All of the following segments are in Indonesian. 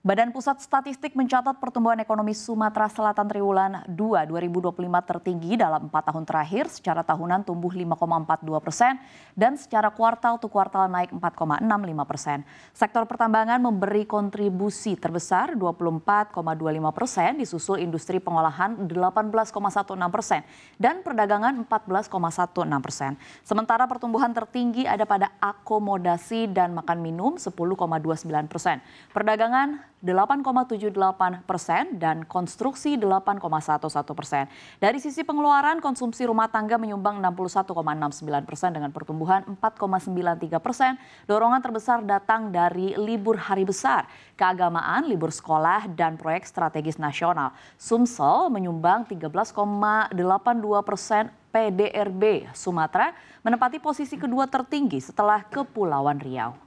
Badan Pusat Statistik mencatat pertumbuhan ekonomi Sumatera Selatan triwulan 2 2025 tertinggi dalam 4 tahun terakhir, secara tahunan tumbuh 5,42% dan secara kuartal to kuartal naik 4,65%. Sektor pertambangan memberi kontribusi terbesar 24,25%, disusul industri pengolahan 18,16% dan perdagangan 14,16%. Sementara pertumbuhan tertinggi ada pada akomodasi dan makan minum 10,29%. Perdagangan 8,78% dan konstruksi 8,11%. Dari sisi pengeluaran, konsumsi rumah tangga menyumbang 61,69% dengan pertumbuhan 4,93%. Dorongan terbesar datang dari libur hari besar, keagamaan, libur sekolah, dan proyek strategis nasional. Sumsel menyumbang 13,82%. PDRB Sumatera menempati posisi kedua tertinggi setelah Kepulauan Riau.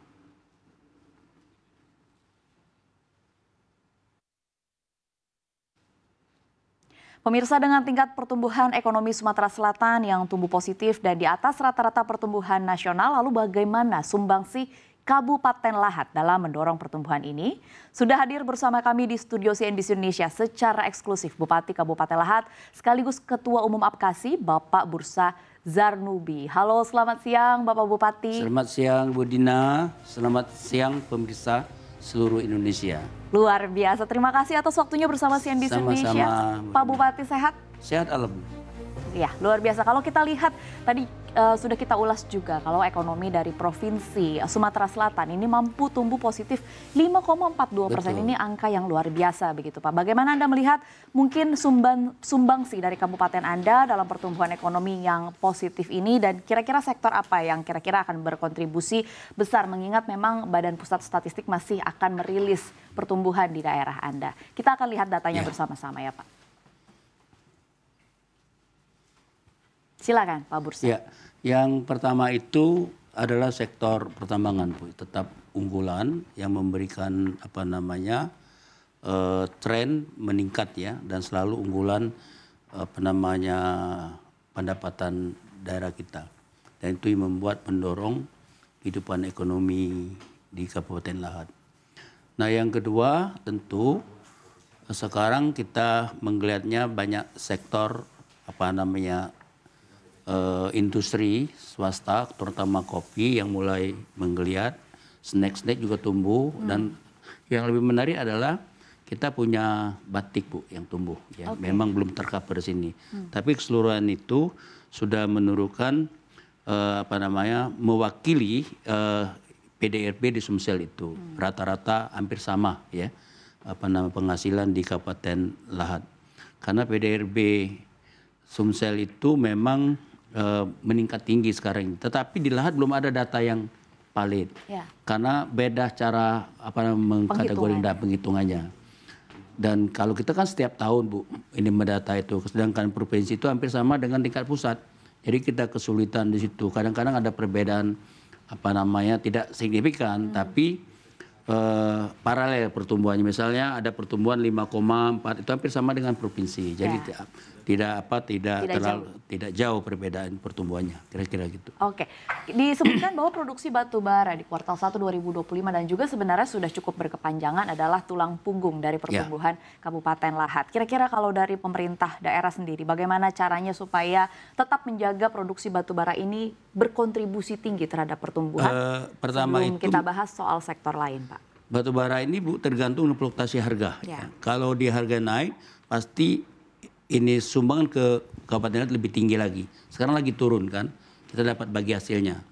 Pemirsa, dengan tingkat pertumbuhan ekonomi Sumatera Selatan yang tumbuh positif dan di atas rata-rata pertumbuhan nasional, lalu bagaimana sumbangsi Kabupaten Lahat dalam mendorong pertumbuhan ini? Sudah hadir bersama kami di studio CNBC Indonesia secara eksklusif Bupati Kabupaten Lahat sekaligus Ketua Umum APKASI, Bapak Bursa Zarnubi. Halo, selamat siang Bapak Bupati. Selamat siang Bu Dina, selamat siang pemirsa seluruh Indonesia. Luar biasa, terima kasih atas waktunya bersama CNBC Indonesia. Pak Bupati sehat? Sehat alhamdulillah. Ya, luar biasa. Kalau kita lihat tadi sudah kita ulas juga kalau ekonomi dari Provinsi Sumatera Selatan ini mampu tumbuh positif 5,42%. Ini angka yang luar biasa begitu Pak. Bagaimana Anda melihat mungkin sumbangsi dari kabupaten Anda dalam pertumbuhan ekonomi yang positif ini dan kira-kira sektor apa yang kira-kira akan berkontribusi besar mengingat memang Badan Pusat Statistik masih akan merilis pertumbuhan di daerah Anda. Kita akan lihat datanya bersama-sama ya Pak. Silakan Pak Bursa. Ya, yang pertama itu adalah sektor pertambangan Bu, tetap unggulan yang memberikan tren meningkat ya dan selalu unggulan pendapatan daerah kita. Dan itu yang membuat mendorong kehidupan ekonomi di Kabupaten Lahat. Nah, yang kedua tentu sekarang kita melihatnya banyak sektor industri swasta, terutama kopi yang mulai menggeliat, snack juga tumbuh dan yang lebih menarik adalah kita punya batik Bu yang tumbuh ya. Memang belum tercover di sini. Tapi keseluruhan itu sudah menurunkan mewakili PDRB di Sumsel itu. Rata-rata hampir sama ya. Penghasilan di Kabupaten Lahat. Karena PDRB Sumsel itu memang meningkat tinggi sekarang ini. Tetapi di Lahat belum ada data yang valid. Ya. Karena beda cara mengkategori penghitungannya. Dan kalau kita kan setiap tahun Bu, ini mendata itu. Sedangkan provinsi itu hampir sama dengan tingkat pusat. Jadi kita kesulitan di situ. Kadang-kadang ada perbedaan tidak signifikan, tapi paralel pertumbuhannya. Misalnya ada pertumbuhan 5,4 itu hampir sama dengan provinsi. Jadi tidak jauh perbedaan pertumbuhannya, kira-kira gitu. Oke, disebutkan bahwa produksi batu bara di kuartal 1 2025 dan juga sebenarnya sudah cukup berkepanjangan adalah tulang punggung dari pertumbuhan Kabupaten Lahat. Kira-kira kalau dari pemerintah daerah sendiri, bagaimana caranya supaya tetap menjaga produksi batu bara ini berkontribusi tinggi terhadap pertumbuhan? Pertama sebelum kita bahas soal sektor lain, Pak. Batu bara ini Bu tergantung fluktuasi harga. Ya. Kalau di harga naik, pasti ini sumbangan ke Kabupaten Lahat lebih tinggi lagi. Sekarang lagi turun kan, kita dapat bagi hasilnya.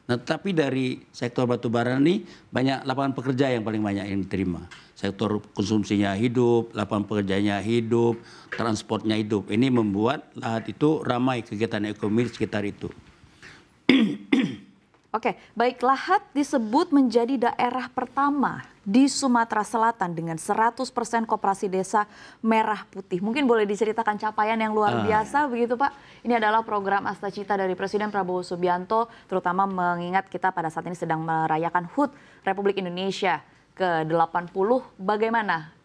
Nah, tapi dari sektor batubara ini banyak lapangan pekerja yang paling banyak yang diterima. Sektor konsumsinya hidup, lapangan pekerjaannya hidup, transportnya hidup. Ini membuat Lahat itu ramai kegiatan ekonomi di sekitar itu. Oke, baik, Lahat disebut menjadi daerah pertama di Sumatera Selatan dengan 100% koperasi desa merah putih. Mungkin boleh diceritakan capaian yang luar biasa begitu Pak. Ini adalah program Astacita dari Presiden Prabowo Subianto, terutama mengingat kita pada saat ini sedang merayakan HUT Republik Indonesia ke-80. Bagaimana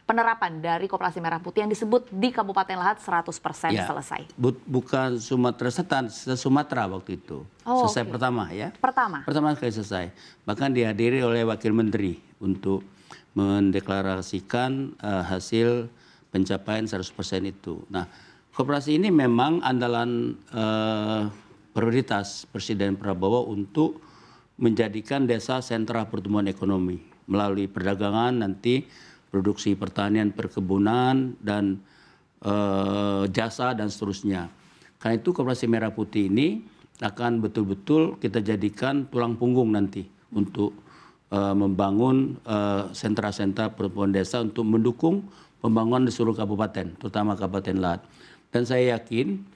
penerapan dari koperasi merah putih yang disebut di Kabupaten Lahat 100% selesai? Bukan Sumatera Selatan, Sumatera waktu itu. Selesai pertama ya. Pertama kali selesai. Bahkan dihadiri oleh Wakil Menteri untuk mendeklarasikan hasil pencapaian 100% itu. Nah, koperasi ini memang andalan prioritas Presiden Prabowo untuk menjadikan desa sentra pertumbuhan ekonomi melalui perdagangan, nanti produksi pertanian, perkebunan, dan jasa dan seterusnya. Karena itu Koperasi Merah Putih ini akan betul-betul kita jadikan tulang punggung nanti untuk membangun sentra-sentra pertumbuhan desa untuk mendukung pembangunan di seluruh kabupaten, terutama Kabupaten Lahat. Dan saya yakin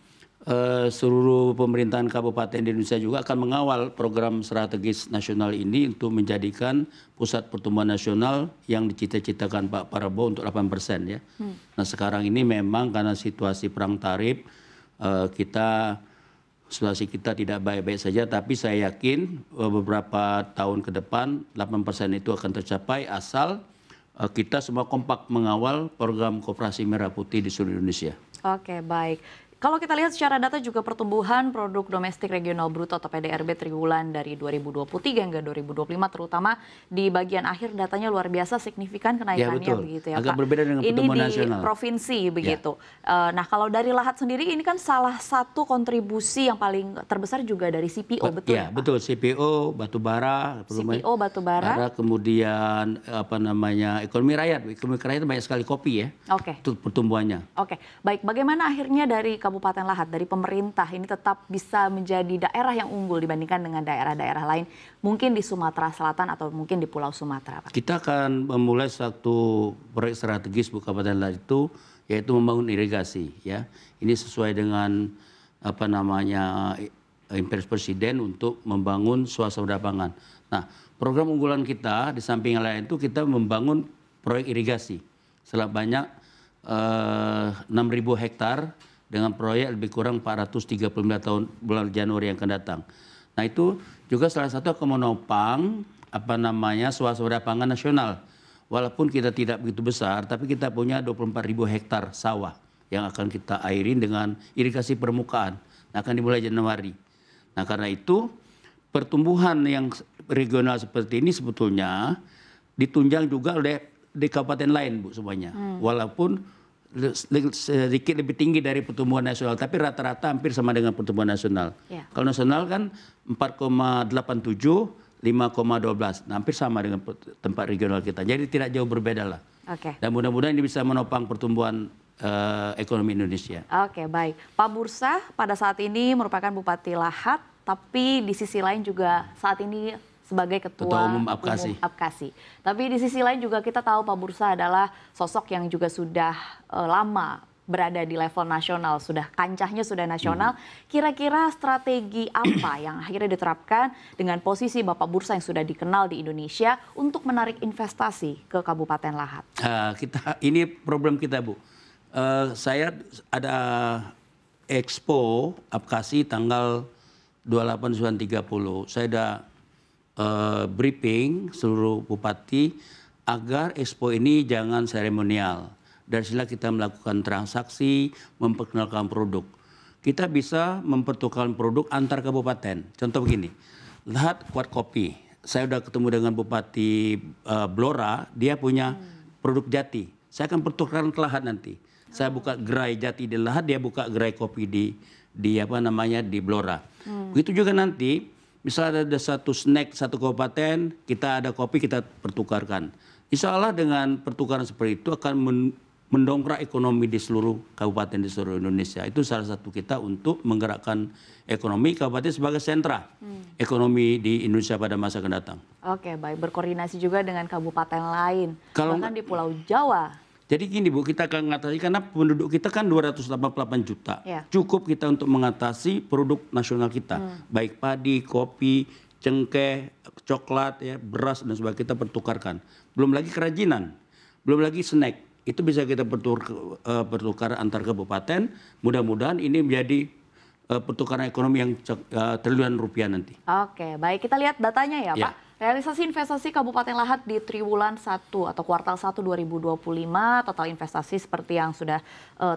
seluruh pemerintahan kabupaten di Indonesia juga akan mengawal program strategis nasional ini untuk menjadikan pusat pertumbuhan nasional yang dicita-citakan Pak Prabowo untuk 8% ya. Nah sekarang ini memang karena situasi perang tarif situasi kita tidak baik-baik saja, tapi saya yakin beberapa tahun ke depan 8% itu akan tercapai asal kita semua kompak mengawal program Koperasi Merah Putih di seluruh Indonesia. Oke, baik. Kalau kita lihat secara data juga pertumbuhan produk domestik regional bruto atau PDRB triwulan dari 2023 hingga 2025 terutama di bagian akhir datanya luar biasa signifikan kenaikannya betul. begitu ya Agak Pak. berbeda dengan pertumbuhan nasional. Ini di provinsi begitu. Nah kalau dari Lahat sendiri ini kan salah satu kontribusi yang paling terbesar juga dari CPO betul ya Pak? Betul, CPO, batubara, kemudian ekonomi rakyat. Ekonomi rakyat banyak sekali kopi ya. Oke. Itu pertumbuhannya. Oke, baik. Bagaimana akhirnya dari Kabupaten Lahat, dari pemerintah ini tetap bisa menjadi daerah yang unggul dibandingkan dengan daerah-daerah lain, mungkin di Sumatera Selatan atau mungkin di Pulau Sumatera, Pak? Kita akan memulai satu proyek strategis di Kabupaten Lahat itu, yaitu membangun irigasi. Ya, ini sesuai dengan impres Presiden untuk membangun swasembada pangan. Nah, program unggulan kita di samping yang lain itu kita membangun proyek irigasi sebanyak 6.000 hektar. Dengan proyek lebih kurang 439 tahun bulan Januari yang akan datang. Nah itu juga salah satu akan menopang swasembada pangan nasional. Walaupun kita tidak begitu besar, tapi kita punya 24.000 hektar sawah yang akan kita airin dengan irigasi permukaan. Nah, akan dimulai Januari. Nah karena itu pertumbuhan yang regional seperti ini sebetulnya ditunjang juga oleh di kabupaten lain Bu semuanya. Walaupun sedikit lebih tinggi dari pertumbuhan nasional, tapi rata-rata hampir sama dengan pertumbuhan nasional. Yeah. Kalau nasional kan 4,87, 5,12, nah, hampir sama dengan tempat regional kita. Jadi tidak jauh berbeda lah. Okay. Dan mudah-mudahan ini bisa menopang pertumbuhan ekonomi Indonesia. Oke, baik. Pak Bursa pada saat ini merupakan Bupati Lahat, tapi di sisi lain juga saat ini sebagai Ketua Umum Apkasi. Tapi di sisi lain juga kita tahu Pak Bursa adalah sosok yang juga sudah lama berada di level nasional, kancahnya sudah nasional. Kira-kira strategi apa yang akhirnya diterapkan dengan posisi Bapak Bursa yang sudah dikenal di Indonesia untuk menarik investasi ke Kabupaten Lahat? Ini problem kita Bu. Saya ada Expo Apkasi tanggal 28-30. Saya ada briefing seluruh bupati agar Expo ini jangan seremonial. Dari sila kita melakukan transaksi, memperkenalkan produk. Kita bisa mempertukarkan produk antar kabupaten. Contoh begini, Lahat kuat kopi. Saya sudah ketemu dengan Bupati Blora, dia punya produk jati. Saya akan pertukarkan ke Lahat nanti. Saya buka gerai jati di Lahat, dia buka gerai kopi di Blora. Begitu juga nanti. Misalnya ada satu snack satu kabupaten, kita ada kopi kita pertukarkan. Insya Allah dengan pertukaran seperti itu akan mendongkrak ekonomi di seluruh kabupaten di seluruh Indonesia. Itu salah satu kita untuk menggerakkan ekonomi kabupaten sebagai sentra ekonomi di Indonesia pada masa akan datang. Oke, baik. Berkoordinasi juga dengan kabupaten lain, bahkan di Pulau Jawa. Jadi gini Bu, kita akan mengatasi karena penduduk kita kan 288 juta. Yeah. Cukup kita untuk mengatasi produk nasional kita. Baik padi, kopi, cengkeh, coklat, ya, beras dan sebagainya kita pertukarkan. Belum lagi kerajinan, belum lagi snack. Itu bisa kita pertukar antar kabupaten. Mudah-mudahan ini menjadi pertukaran ekonomi yang triliunan rupiah nanti. Oke, baik. Kita lihat datanya ya Pak. Realisasi investasi Kabupaten Lahat di triwulan 1 atau kuartal 1 2025, total investasi seperti yang sudah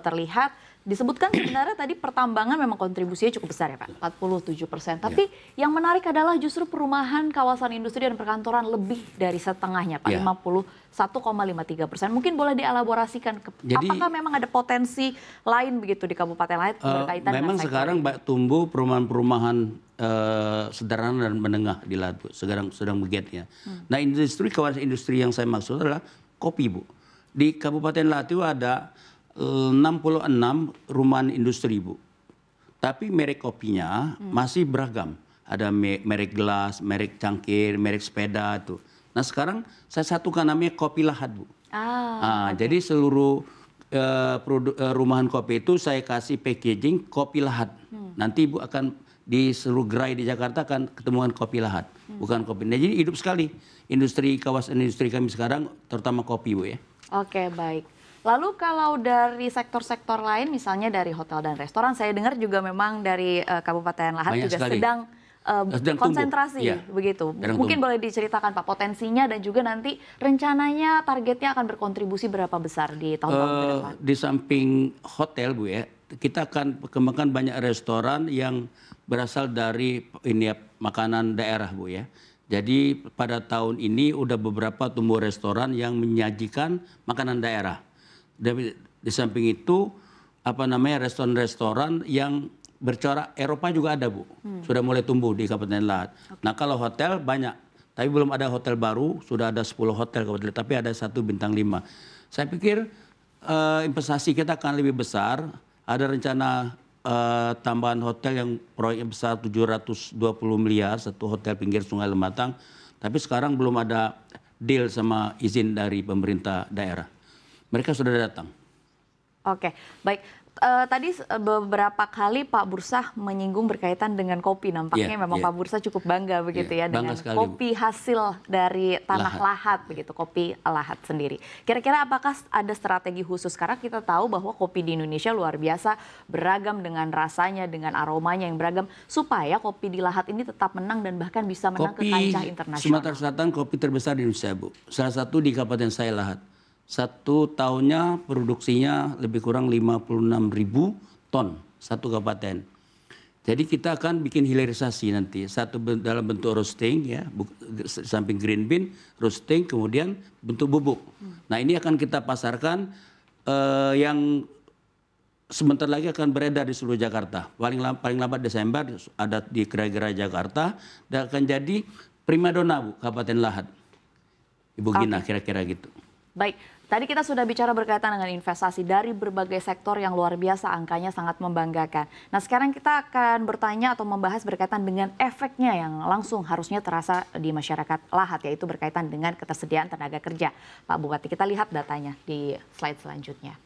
terlihat. Disebutkan sebenarnya tadi pertambangan memang kontribusinya cukup besar ya Pak, 47%. Tapi yang menarik adalah justru perumahan, kawasan industri dan perkantoran lebih dari setengahnya Pak, 51,53%. Mungkin boleh dielaborasikan, apakah memang ada potensi lain begitu di Kabupaten Lahat berkaitan memang dengan sekarang tumbuh perumahan-perumahan sederhana dan menengah di Lahat, Bu. Sedang begitu ya. Nah, kawasan industri yang saya maksud adalah kopi, Bu. Di Kabupaten Lahat itu ada 66 rumahan industri, Bu. Tapi merek kopinya masih beragam. Ada merek gelas, merek cangkir, merek sepeda itu. Nah, sekarang saya satukan namanya Kopi Lahat, Bu. Jadi seluruh rumahan kopi itu saya kasih packaging Kopi Lahat. Nanti Ibu akan di seluruh gerai di Jakarta akan ketemuan Kopi Lahat, bukan kopi. Nah, jadi hidup sekali kawasan industri kami sekarang, terutama kopi, Bu ya. Oke, baik. Lalu kalau dari sektor-sektor lain, misalnya dari hotel dan restoran, saya dengar juga memang dari Kabupaten Lahat banyak juga sekali. sedang konsentrasi, begitu. Mungkin boleh diceritakan Pak potensinya dan juga nanti rencananya targetnya akan berkontribusi berapa besar di tahun-tahun ke depan? Di samping hotel, Bu ya, kita akan kembangkan banyak restoran yang berasal dari makanan daerah, Bu ya. Jadi pada tahun ini udah beberapa tumbuh restoran yang menyajikan makanan daerah. Di samping itu restoran-restoran yang bercorak Eropa juga ada, Bu. Sudah mulai tumbuh di Kabupaten Lahat. Nah, kalau hotel banyak, tapi belum ada hotel baru. Sudah ada 10 hotel Kabupaten Lahat, tapi ada 1 bintang 5. Saya pikir investasi kita akan lebih besar. Ada rencana tambahan hotel yang proyeknya besar 720 miliar, satu hotel pinggir Sungai Lematang. Tapi sekarang belum ada deal sama izin dari pemerintah daerah. Mereka sudah datang. Oke, baik. Tadi beberapa kali Pak Bursah menyinggung berkaitan dengan kopi. Nampaknya memang Pak Bursah cukup bangga begitu ya dengan kopi hasil dari tanah Lahat begitu, kopi Lahat sendiri. Kira-kira apakah ada strategi khusus? Karena kita tahu bahwa kopi di Indonesia luar biasa beragam dengan rasanya, dengan aromanya yang beragam, supaya kopi di Lahat ini tetap menang dan bahkan bisa menang ke kancah internasional. Sumatera Selatan kopi terbesar di Indonesia, Bu. Salah satu di Kabupaten saya Lahat. 1 tahunnya produksinya lebih kurang 56.000 ton satu kabupaten. Jadi kita akan bikin hilirisasi nanti, satu dalam bentuk roasting ya, samping green bean, roasting, kemudian bentuk bubuk. Nah, ini akan kita pasarkan yang sebentar lagi akan beredar di seluruh Jakarta. Paling lambat Desember ada di gerai-gerai Jakarta dan akan jadi primadona, Bu, Kabupaten Lahat. Ibu Gina, kira-kira gitu. Baik, tadi kita sudah bicara berkaitan dengan investasi dari berbagai sektor yang luar biasa, angkanya sangat membanggakan. Nah, sekarang kita akan bertanya atau membahas berkaitan dengan efeknya yang langsung harusnya terasa di masyarakat Lahat, yaitu berkaitan dengan ketersediaan tenaga kerja. Pak Bupati, kita lihat datanya di slide selanjutnya.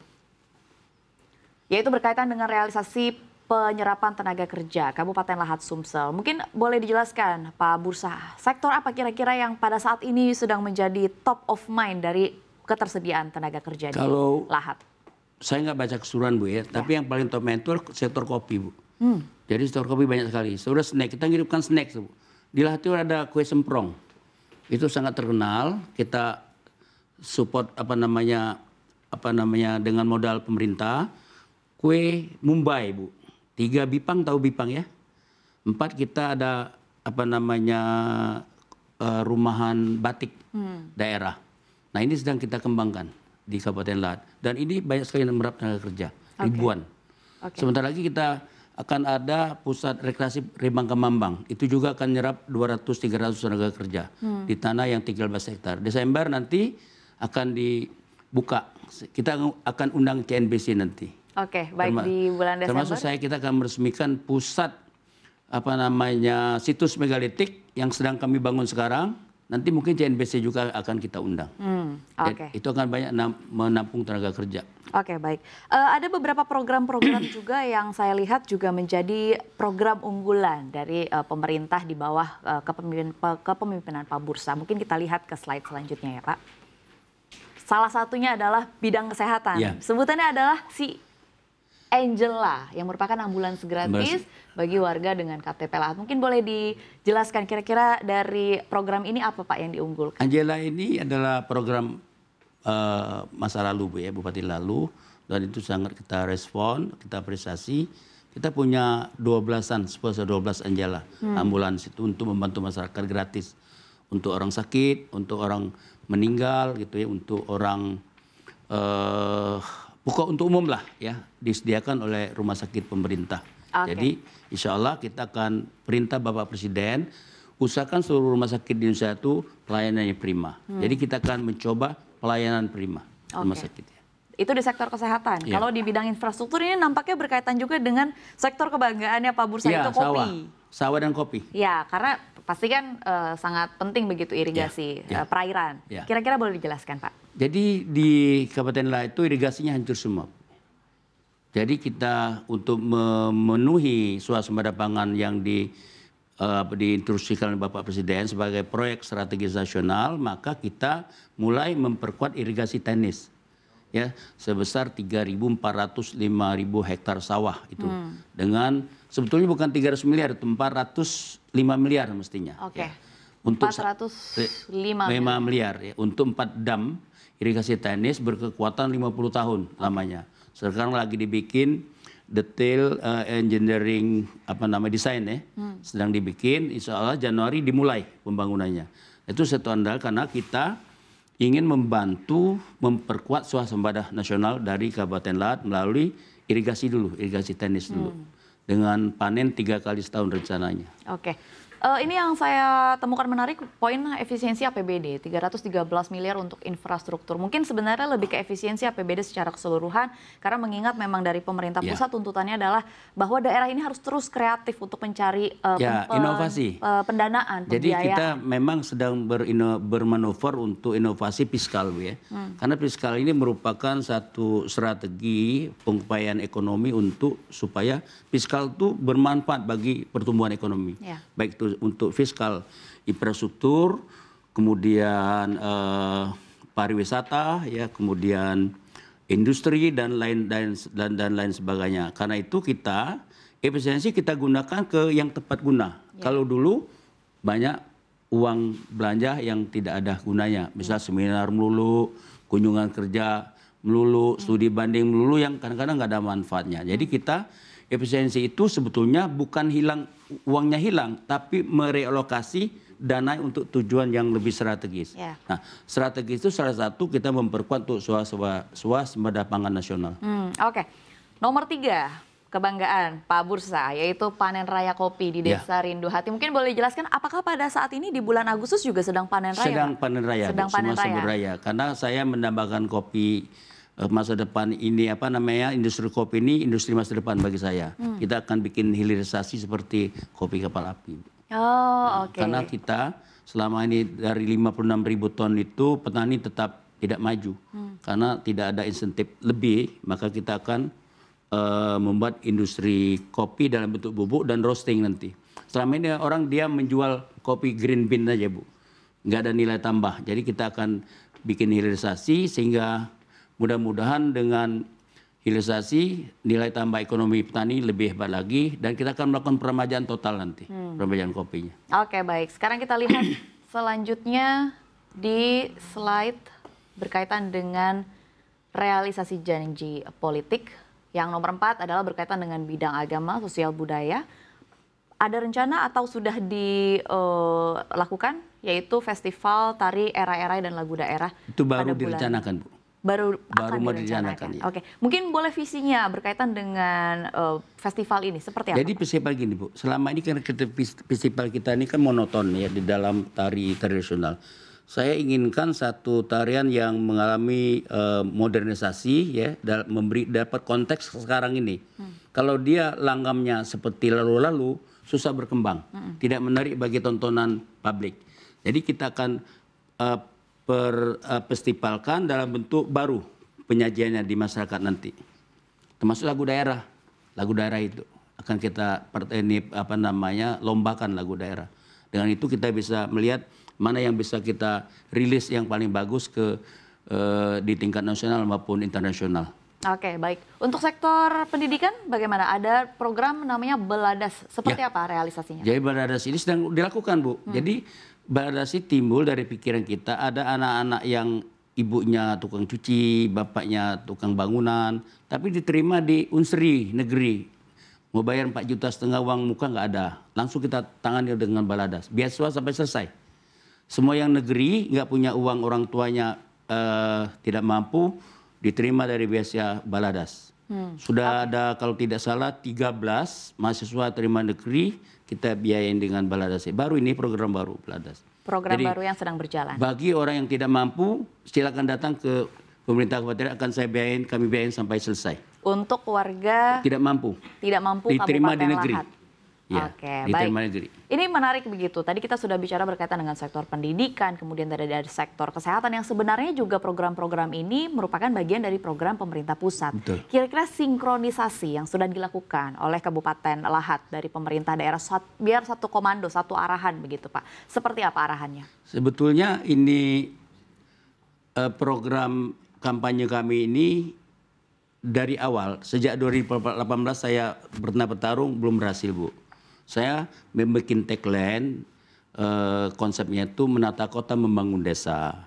Yaitu berkaitan dengan realisasi penyerapan tenaga kerja Kabupaten Lahat Sumsel. Mungkin boleh dijelaskan Pak Bursah, sektor apa kira-kira yang pada saat ini sedang menjadi top of mind dari ketersediaan tenaga kerja di Lahat? Saya nggak baca keseluruhan, Bu ya, tapi yang paling top itu sektor kopi, Bu. Jadi sektor kopi banyak sekali. Sudah snack, kita ngidupkan snack, Bu. Di Lahat itu ada kue semprong. Itu sangat terkenal. Kita support dengan modal pemerintah. Kue Mumbai, Bu. 3 Bipang, tahu Bipang ya? 4 kita ada rumahan batik daerah. Nah, ini sedang kita kembangkan di Kabupaten Lahat. Dan ini banyak sekali yang menyerap tenaga kerja, ribuan. Sebentar lagi kita akan ada pusat rekreasi Rembang Kemambang. Itu juga akan menyerap 200-300 tenaga kerja di tanah yang 13 hektar. Desember nanti akan dibuka. Kita akan undang CNBC nanti. Oke, baik di bulan Desember. Termasuk kita akan meresmikan pusat situs megalitik yang sedang kami bangun sekarang. Nanti mungkin CNBC juga akan kita undang. Itu akan banyak menampung tenaga kerja. Oke, baik. Ada beberapa program-program juga yang saya lihat juga menjadi program unggulan dari pemerintah di bawah kepemimpinan Pak Bursah. Mungkin kita lihat ke slide selanjutnya ya, Pak. Salah satunya adalah bidang kesehatan. Sebutannya adalah Angela yang merupakan ambulans gratis bagi warga dengan KTP lahat. Mungkin boleh dijelaskan kira-kira dari program ini apa Pak yang diunggulkan? Angela ini adalah program masa lalu Bu ya, Bupati lalu, dan itu sangat kita respon, kita apresiasi. Kita punya 12-an, sponsor 12 Angela ambulans itu untuk membantu masyarakat gratis. Untuk orang sakit, untuk orang meninggal gitu ya, untuk orang pokok untuk umum lah ya, disediakan oleh rumah sakit pemerintah. Jadi insya Allah kita akan perintah Bapak Presiden, usahakan seluruh rumah sakit di Indonesia itu pelayanannya prima. Jadi kita akan mencoba pelayanan prima rumah sakit. Itu di sektor kesehatan. Kalau di bidang infrastruktur ini nampaknya berkaitan juga dengan sektor kebanggaannya Pak Bursa, itu kopi. Sawah dan kopi. Ya, karena pasti kan sangat penting begitu irigasi perairan. Kira-kira boleh dijelaskan Pak? Jadi di Kabupaten Lahat itu irigasinya hancur semua. Jadi kita untuk memenuhi swasembada pangan yang diinstruksikan oleh Bapak Presiden sebagai proyek strategis nasional, maka kita mulai memperkuat irigasi teknis. Ya, sebesar 3.405.000 hektar sawah itu dengan sebetulnya bukan 300 miliar, itu 405 miliar mestinya. Oke. Untuk 405 miliar ya, untuk 4 dam irigasi teknis berkekuatan 50 tahun lamanya. Sekarang lagi dibikin detail engineering desain ya, sedang dibikin. Insya Allah Januari dimulai pembangunannya. Itu satu andal karena kita ingin membantu memperkuat swasembada nasional dari Kabupaten Lahat melalui irigasi dulu, irigasi teknis dulu. Dengan panen 3 kali setahun rencananya. Oke. Ini yang saya temukan menarik, poin efisiensi APBD, 313 miliar untuk infrastruktur. Mungkin sebenarnya lebih ke efisiensi APBD secara keseluruhan, karena mengingat memang dari pemerintah pusat tuntutannya adalah bahwa daerah ini harus terus kreatif untuk mencari inovasi, pendanaan, Jadi kita memang sedang bermanuver untuk inovasi fiskal ya. Karena fiskal ini merupakan satu strategi pengupayaan ekonomi untuk supaya fiskal itu bermanfaat bagi pertumbuhan ekonomi. Baik itu untuk fiskal infrastruktur, kemudian pariwisata, ya, kemudian industri dan lain sebagainya. Karena itu kita efisiensi kita gunakan ke yang tepat guna. Kalau dulu banyak uang belanja yang tidak ada gunanya, misal seminar melulu, kunjungan kerja melulu, studi banding melulu yang kadang-kadang nggak ada manfaatnya. Jadi kita efisiensi itu sebetulnya bukan hilang, uangnya hilang, tapi merealokasi dana untuk tujuan yang lebih strategis. Nah, strategis itu salah satu kita memperkuat untuk swasembada pangan nasional. Oke. Nomor 3, kebanggaan Pak Bursa, yaitu panen raya kopi di Desa Rindu Hati. Mungkin boleh dijelaskan apakah pada saat ini di bulan Agustus juga sedang panen raya? Sedang panen raya, sedang panen raya. Karena saya menambahkan kopi masa depan ini industri kopi ini industri masa depan bagi saya. Kita akan bikin hilirisasi seperti kopi kapal api. Karena kita selama ini dari 56.000 ton itu petani tetap tidak maju karena tidak ada insentif lebih, maka kita akan membuat industri kopi dalam bentuk bubuk dan roasting nanti. Selama ini orang dia menjual kopi green bean aja Bu, nggak ada nilai tambah. Jadi kita akan bikin hilirisasi sehingga mudah-mudahan dengan hilirisasi nilai tambah ekonomi petani lebih hebat lagi dan kita akan melakukan peremajaan total nanti, peremajaan kopinya. Oke, baik. Sekarang kita lihat selanjutnya di slide berkaitan dengan realisasi janji politik. Yang nomor 4 adalah berkaitan dengan bidang agama, sosial budaya. Ada rencana atau sudah dilakukan yaitu festival tari era-era dan lagu daerah. Itu baru direncanakan Bu. Baru mau direncanakan. Oke, mungkin boleh visinya berkaitan dengan festival ini seperti apa? Jadi festival gini Bu, selama ini kan festival kita ini kan monoton ya di dalam tari tradisional. Saya inginkan satu tarian yang mengalami modernisasi ya, dapat konteks sekarang ini. Kalau dia langgamnya seperti lalu-lalu, susah berkembang, tidak menarik bagi tontonan publik. Jadi kita akan festivalkan dalam bentuk baru penyajiannya di masyarakat nanti, termasuk lagu daerah itu akan kita lombakan lagu daerah. Dengan itu kita bisa melihat mana yang bisa kita rilis yang paling bagus di tingkat nasional maupun internasional. Oke, baik. Untuk sektor pendidikan bagaimana? Ada program namanya Beladas. Seperti apa realisasinya? Jadi Beladas ini sedang dilakukan, Bu. Jadi Beladas ini timbul dari pikiran kita, ada anak-anak yang ibunya tukang cuci, bapaknya tukang bangunan, tapi diterima di Unsri negeri. Mau bayar 4,5 juta uang muka nggak ada. Langsung kita tangani dengan Beladas. Beasiswa sampai selesai. Semua yang negeri nggak punya uang, orang tuanya tidak mampu, diterima dari beasiswa Beladas. Sudah ada kalau tidak salah 13 mahasiswa terima negeri kita biayain dengan Beladas. Baru ini program baru Beladas. Program Jadi, baru yang sedang berjalan. Bagi orang yang tidak mampu silakan datang ke pemerintah kabupaten, akan kami biayain sampai selesai. Untuk warga tidak mampu Kabupaten diterima di negeri. Lahat. Ya, Oke, diterima baik. negeri. Ini menarik begitu. Tadi kita sudah bicara berkaitan dengan sektor pendidikan, kemudian dari sektor kesehatan yang sebenarnya juga program-program ini merupakan bagian dari program pemerintah pusat. Betul. Kira-kira sinkronisasi yang sudah dilakukan oleh Kabupaten Lahat dari pemerintah daerah biar satu komando, satu arahan begitu Pak. Seperti apa arahannya? Sebetulnya ini program kampanye kami ini dari awal, sejak 2018 saya pernah bertarung belum berhasil, Bu. Saya membuat tagline, konsepnya itu menata kota membangun desa.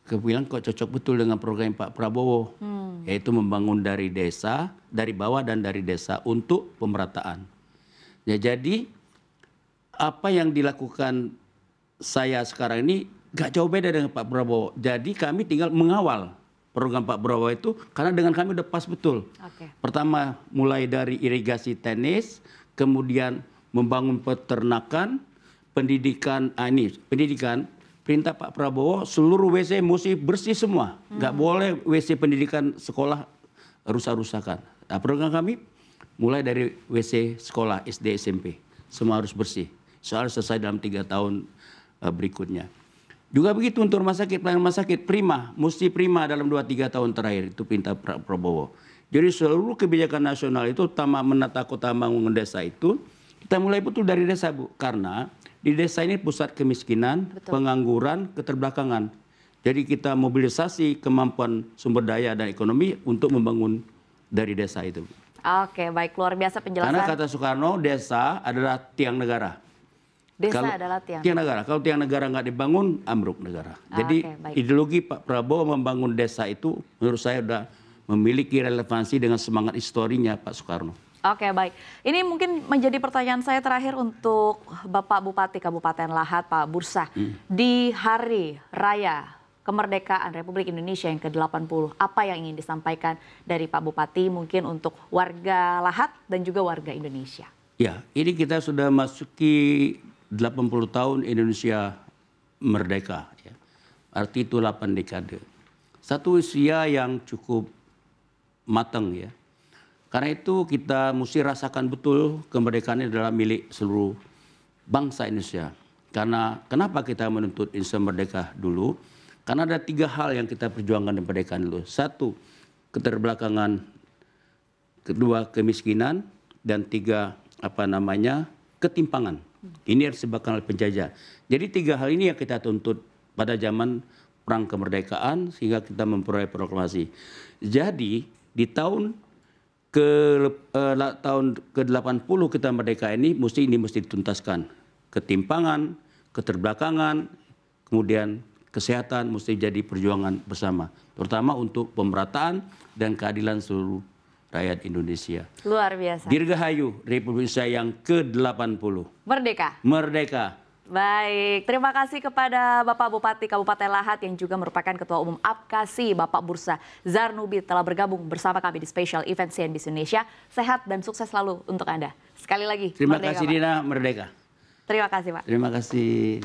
Kemudian kok cocok betul dengan program Pak Prabowo, yaitu membangun dari desa, dari bawah dan dari desa untuk pemerataan. Ya, jadi apa yang dilakukan saya sekarang ini gak jauh beda dengan Pak Prabowo. Jadi kami tinggal mengawal program Pak Prabowo itu karena dengan kami udah pas betul. Oke. Pertama mulai dari irigasi tenis, kemudian membangun peternakan, pendidikan, pendidikan, perintah Pak Prabowo seluruh WC mesti bersih semua. Nggak boleh WC pendidikan sekolah rusak-rusakan. Nah, program kami mulai dari WC sekolah SD SMP. Semua harus bersih. Soal selesai dalam 3 tahun berikutnya. Juga begitu untuk rumah sakit, pelayanan rumah sakit prima, mesti prima dalam 2-3 tahun terakhir, itu perintah Prabowo. Jadi seluruh kebijakan nasional itu, utama menata kota membangun desa itu, kita mulai betul dari desa, Bu. Karena di desa ini pusat kemiskinan, pengangguran, keterbelakangan. Jadi kita mobilisasi kemampuan sumber daya dan ekonomi untuk membangun dari desa itu. Oke, baik, luar biasa penjelasan. Karena kata Soekarno, desa adalah tiang negara. Desa adalah tiang negara. Kalau tiang negara nggak dibangun, ambruk negara. Jadi ideologi Pak Prabowo membangun desa itu menurut saya sudah memiliki relevansi dengan semangat historinya Pak Soekarno. Oke, baik. Ini mungkin menjadi pertanyaan saya terakhir untuk Bapak Bupati Kabupaten Lahat, Pak Bursah. Di Hari Raya Kemerdekaan Republik Indonesia yang ke-80, apa yang ingin disampaikan dari Pak Bupati mungkin untuk warga Lahat dan juga warga Indonesia? Ya, ini kita sudah masuki 80 tahun Indonesia merdeka. Ya. Arti itu 8 dekade. Satu usia yang cukup matang ya. Karena itu kita mesti rasakan betul kemerdekaan ini adalah milik seluruh bangsa Indonesia. Karena kenapa kita menuntut Indonesia merdeka dulu? Karena ada 3 hal yang kita perjuangkan di kemerdekaan dulu. 1, keterbelakangan. 2, kemiskinan. Dan 3, ketimpangan. Ini harus disebabkan oleh penjajah. Jadi 3 hal ini yang kita tuntut pada zaman perang kemerdekaan sehingga kita memperoleh proklamasi. Jadi di tahun ke-80 kita merdeka ini mesti dituntaskan. Ketimpangan, keterbelakangan, kemudian kesehatan mesti jadi perjuangan bersama. Terutama untuk pemerataan dan keadilan seluruh rakyat Indonesia. Luar biasa. Dirgahayu Republik Indonesia yang ke-80. Merdeka. Merdeka. Baik, terima kasih kepada Bapak Bupati Kabupaten Lahat yang juga merupakan Ketua Umum APKASI, Bapak Bursah Zarnubi telah bergabung bersama kami di Special Event CNBC Indonesia. Sehat dan sukses selalu untuk Anda. Sekali lagi, terima merdeka, kasih Pak. Dina, merdeka. Terima kasih, Pak. Terima kasih.